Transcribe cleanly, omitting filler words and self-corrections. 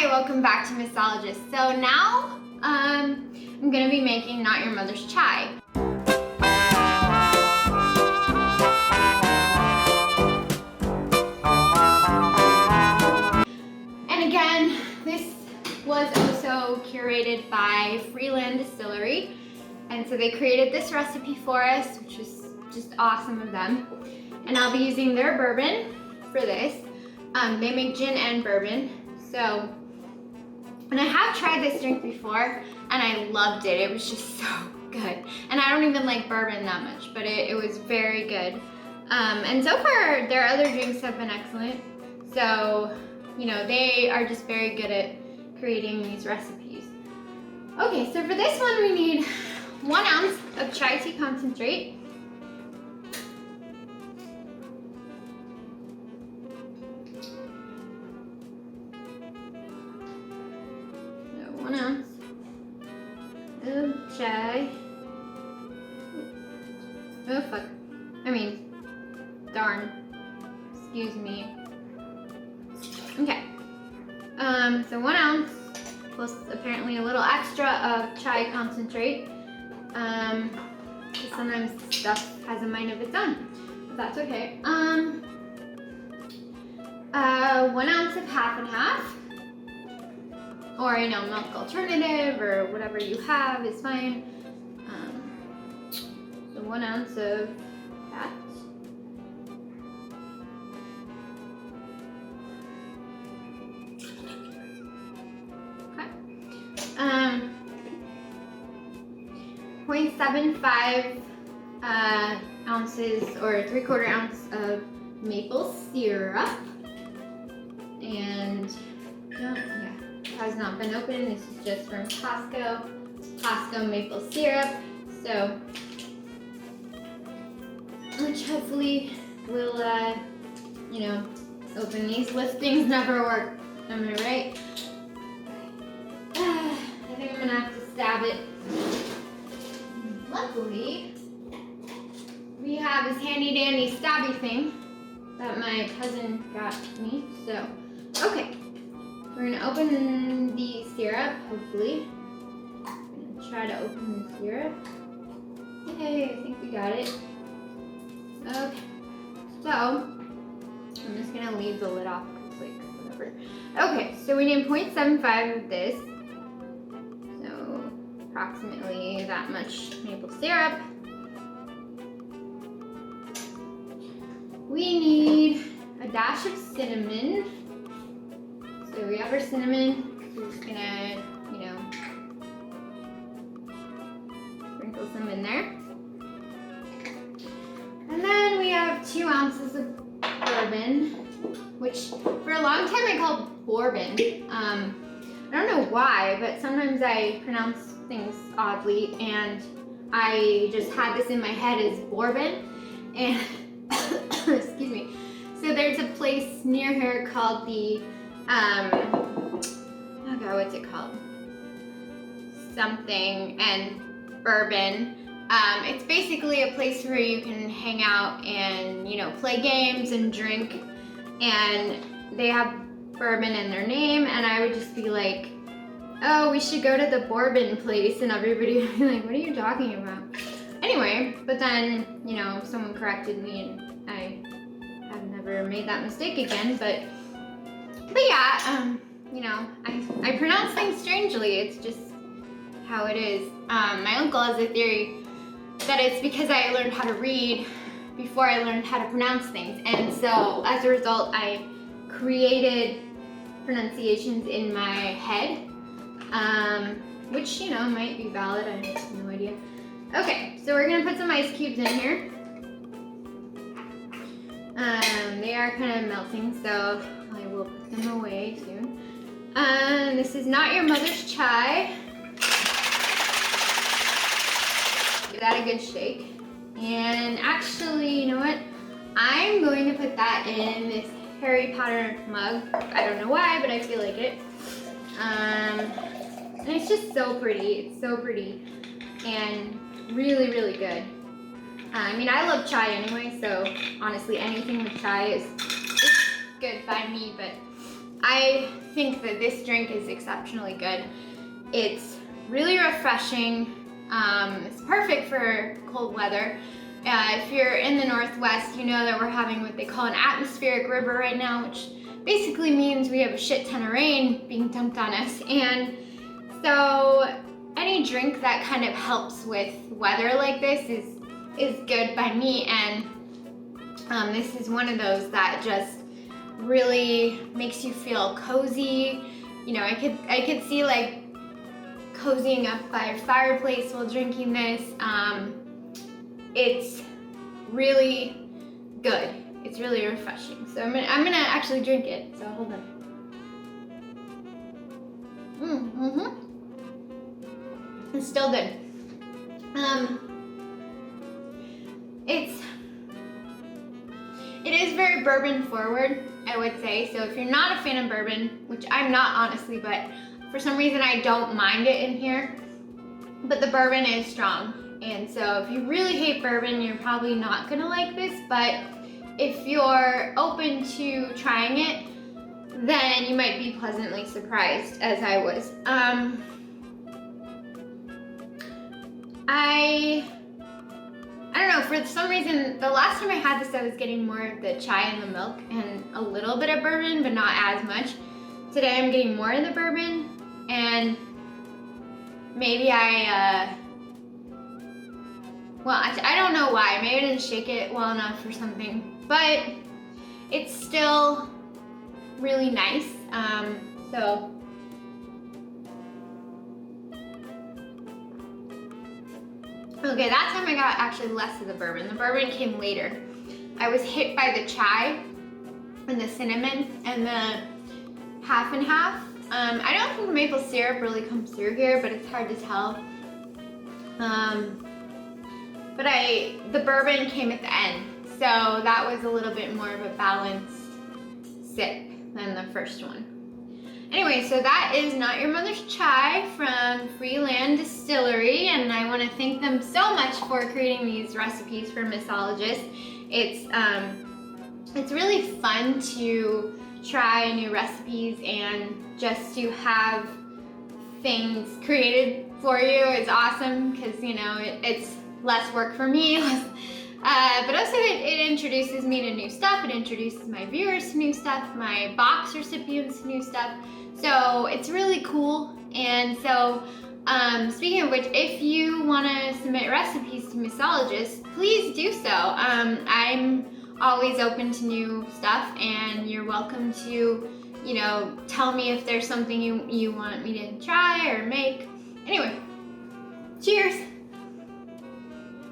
Hi, welcome back to Mixologist. So now I'm gonna be making Not Your Mother's Chai. And again, this was also curated by Freeland Distillery. And so they created this recipe for us, which is just awesome of them. And I'll be using their bourbon for this. They make gin and bourbon. So, and I have tried this drink before and I loved it. It was just so good. And I don't even like bourbon that much, but it was very good. And so far, their other drinks have been excellent. So, you know, they are just very good at creating these recipes. Okay, so for this one, we need 1 ounce of chai tea concentrate. So 1 ounce of chai. Oh fuck. Darn. Excuse me. Okay. So 1 ounce plus apparently a little extra of chai concentrate. Sometimes stuff has a mind of its own, but that's okay. 1 ounce of half and half, or milk alternative, or whatever you have is fine. So 1 ounce of that. Okay. 0.75 ounces or 3/4 ounce of maple syrup. And has not been opened. This is just from Costco maple syrup. So, which hopefully will, open. These liftings never work. Am I right? I think I'm gonna have to stab it. Luckily, we have this handy dandy stabby thing that my cousin got me. So, okay. We're gonna open the syrup, hopefully. I'm gonna try to open the syrup. Yay, I think we got it. Okay, so I'm just gonna leave the lid off because whatever. Okay, so we need 0.75 of this. So approximately that much maple syrup. We need a dash of cinnamon. So we have our cinnamon. We're just gonna, sprinkle some in there. And then we have 2 ounces of bourbon, which for a long time I called bourbon. I don't know why, but sometimes I pronounce things oddly, and I just had this in my head as bourbon. And excuse me. So there's a place near here called the oh god, what's it called? Something and bourbon. It's basically a place where you can hang out and, play games and drink, and they have bourbon in their name, and I would just be like, oh, we should go to the bourbon place, and everybody would be like, what are you talking about? Anyway, but then, someone corrected me, and I have never made that mistake again, but yeah, I pronounce things strangely. It's just how it is. My uncle has a theory that it's because I learned how to read before I learned how to pronounce things. And so as a result, I created pronunciations in my head, which, might be valid. I have no idea. Okay, so we're gonna put some ice cubes in here. They are kind of melting, so I will put them away soon. This is Not Your Mother's Chai. Give that a good shake. And actually, you know what? I'm going to put that in this Harry Potter mug. I don't know why, but I feel like it. And it's just so pretty. It's so pretty. And really, really good. I love chai anyway, so honestly anything with chai is good by me, but I think that this drink is exceptionally good. It's really refreshing. It's perfect for cold weather. If you're in the Northwest, you know that we're having what they call an atmospheric river right now, which basically means we have a shit ton of rain being dumped on us. And so any drink that kind of helps with weather like this is good by me. And this is one of those that just really makes you feel cozy. You know, I could see like cozying up by a fireplace while drinking this. It's really good. It's really refreshing. So I'm gonna actually drink it. So hold on. It's still good. It is very bourbon forward, I would say. So if you're not a fan of bourbon, which I'm not honestly, but for some reason I don't mind it in here, but the bourbon is strong. And so if you really hate bourbon, you're probably not gonna like this, but if you're open to trying it, then you might be pleasantly surprised, as I was. I don't know, for some reason, the last time I had this, I was getting more of the chai and the milk and a little bit of bourbon, but not as much. Today I'm getting more of the bourbon, and maybe I don't know why. Maybe I didn't shake it well enough or something, but it's still really nice. Okay, that time I got actually less of the bourbon. The bourbon came later. I was hit by the chai and the cinnamon and the half and half. I don't think maple syrup really comes through here, but it's hard to tell. But the bourbon came at the end, so that was a little bit more of a balanced sip than the first one. Anyway, so that is Not Your Mother's Chai from Freeland Distillery, and I want to thank them so much for creating these recipes for mixologists. It's really fun to try new recipes and just to have things created for you. It's awesome because, you know, it's less work for me, but also it introduces me to new stuff. It introduces my viewers to new stuff, my box recipients to new stuff. So it's really cool. And so speaking of which, if you want to submit recipes to mixologists, please do so. I'm always open to new stuff, and you're welcome to, you know, tell me if there's something you want me to try or make. Anyway, cheers.